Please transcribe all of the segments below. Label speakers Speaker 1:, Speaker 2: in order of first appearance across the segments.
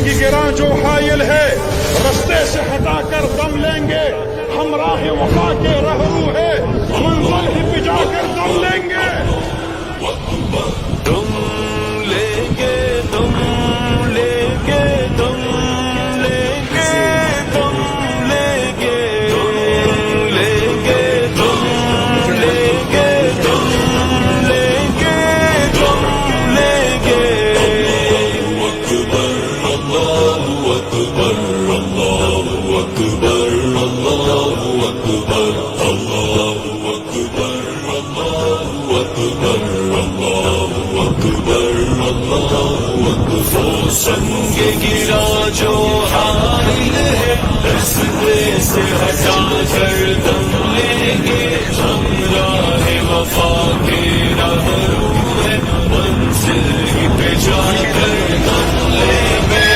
Speaker 1: جنگ گراں جو حائل ہے رستے سے ہٹا کر دم لیں گے. ہم راہ وفا کے رہرو ہے منزل ہی پہ جا کر دم لیں گے.
Speaker 2: تم لیں گے تم لیں گے تم لیں گے تم لیں گے لیں گے تم لیں گے تم لیں گے تم لیں گے. اللہ اکبر اللہ اکبر اللہ اکبر اللہ اکبر اللہ اکبر اللہ اکبر اللہ اکبر. سنگ گرا جو حائل ہے رستے سے ہٹا کر دم لیں گے. ہم راہ وفا کے رہرو ہے منزل ہی پہ جا کر دم لیں گے.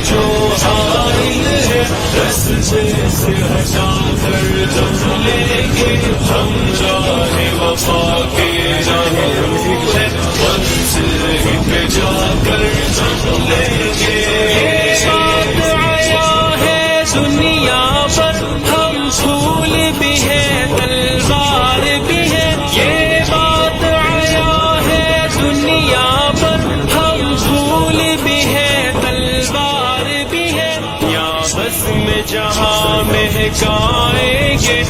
Speaker 2: جو حائل ہے رستے سے ہٹا کر دم لیں گے. ہم راہ وفا کے رہرو ہے منزل ہی پہ جا کر دم لیں گے.
Speaker 3: بات آیا ہے دنیا پر ہم پھول بھی ہیں تلوار بھی ہے. یہ بات آیا ہے دنیا پر ہم پھول بھی ہیں تلوار بھی ہے. یا بس میں جہاں مہکائیں گے